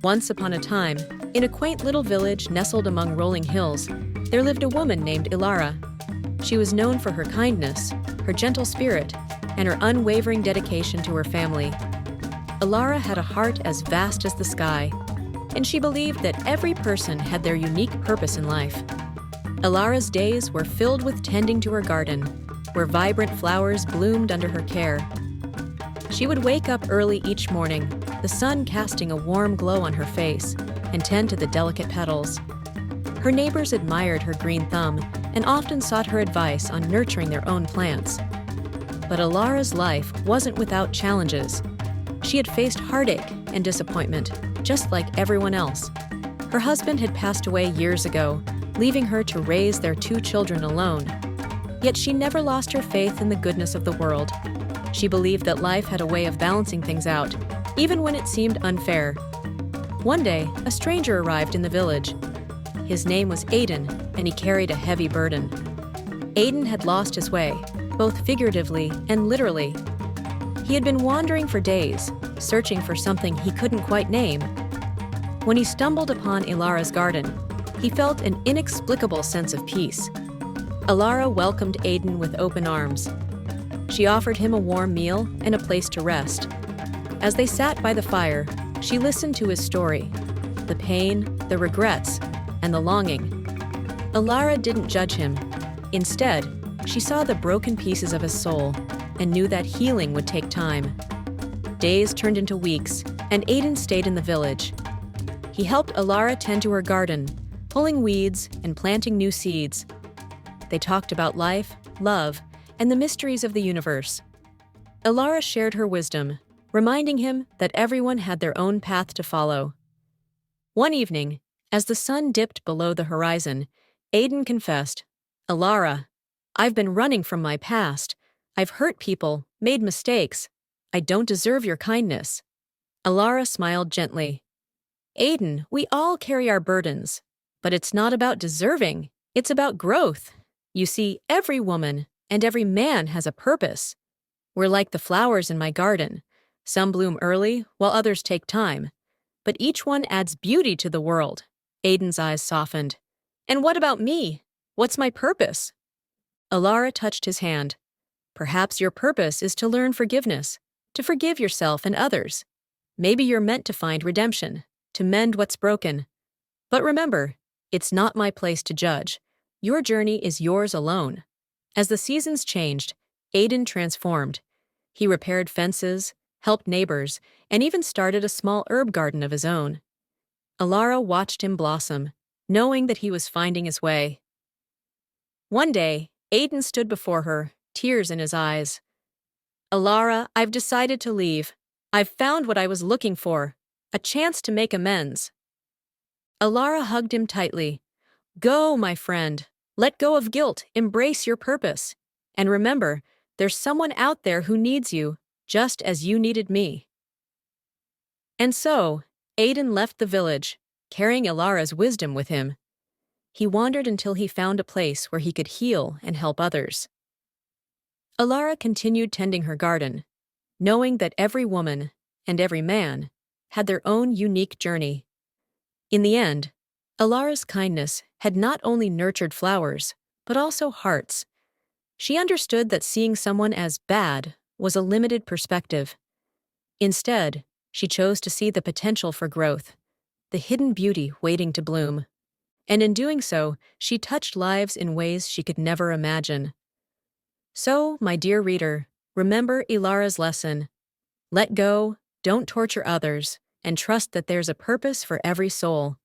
Once upon a time, in a quaint little village nestled among rolling hills, there lived a woman named Ilara. She was known for her kindness, her gentle spirit, and her unwavering dedication to her family. Ilara had a heart as vast as the sky, and she believed that every person had their unique purpose in life. Ilara's days were filled with tending to her garden, where vibrant flowers bloomed under her care. She would wake up early each morning, the sun casting a warm glow on her face, and tend to the delicate petals. Her neighbors admired her green thumb and often sought her advice on nurturing their own plants. But Ilara's life wasn't without challenges. She had faced heartache and disappointment, just like everyone else. Her husband had passed away years ago, leaving her to raise their 2 children alone. Yet she never lost her faith in the goodness of the world. She believed that life had a way of balancing things out, even when it seemed unfair. One day, a stranger arrived in the village. His name was Aiden, and he carried a heavy burden. Aiden had lost his way, both figuratively and literally. He had been wandering for days, searching for something he couldn't quite name. When he stumbled upon Ilara's garden, he felt an inexplicable sense of peace. Ilara welcomed Aiden with open arms. She offered him a warm meal and a place to rest. As they sat by the fire, she listened to his story, the pain, the regrets, and the longing. Ilara didn't judge him. Instead, she saw the broken pieces of his soul and knew that healing would take time. Days turned into weeks, and Aiden stayed in the village. He helped Ilara tend to her garden, pulling weeds and planting new seeds. They talked about life, love, and the mysteries of the universe. Ilara shared her wisdom, reminding him that everyone had their own path to follow. One evening, as the sun dipped below the horizon, Aiden confessed, "Ilara, I've been running from my past. I've hurt people, made mistakes. I don't deserve your kindness." Ilara smiled gently. "Aiden, we all carry our burdens, but it's not about deserving. It's about growth. You see, every woman and every man has a purpose. We're like the flowers in my garden. Some bloom early, while others take time. But each one adds beauty to the world." Aiden's eyes softened. "And what about me? What's my purpose?" Ilara touched his hand. "Perhaps your purpose is to learn forgiveness, to forgive yourself and others. Maybe you're meant to find redemption, to mend what's broken. But remember, it's not my place to judge. Your journey is yours alone." As the seasons changed, Aiden transformed. He repaired fences, helped neighbors, and even started a small herb garden of his own. Ilara watched him blossom, knowing that he was finding his way. One day, Aiden stood before her, tears in his eyes. "Ilara, I've decided to leave. I've found what I was looking for, a chance to make amends." Ilara hugged him tightly. "Go, my friend. Let go of guilt, embrace your purpose. And remember, there's someone out there who needs you, just as you needed me." And so, Aiden left the village, carrying Ilara's wisdom with him. He wandered until he found a place where he could heal and help others. Ilara continued tending her garden, knowing that every woman and every man had their own unique journey. In the end, Ilara's kindness had not only nurtured flowers, but also hearts. She understood that seeing someone as bad was a limited perspective. Instead, she chose to see the potential for growth, the hidden beauty waiting to bloom. And in doing so, she touched lives in ways she could never imagine. So, my dear reader, remember Ilara's lesson. Let go, don't torture others, and trust that there's a purpose for every soul.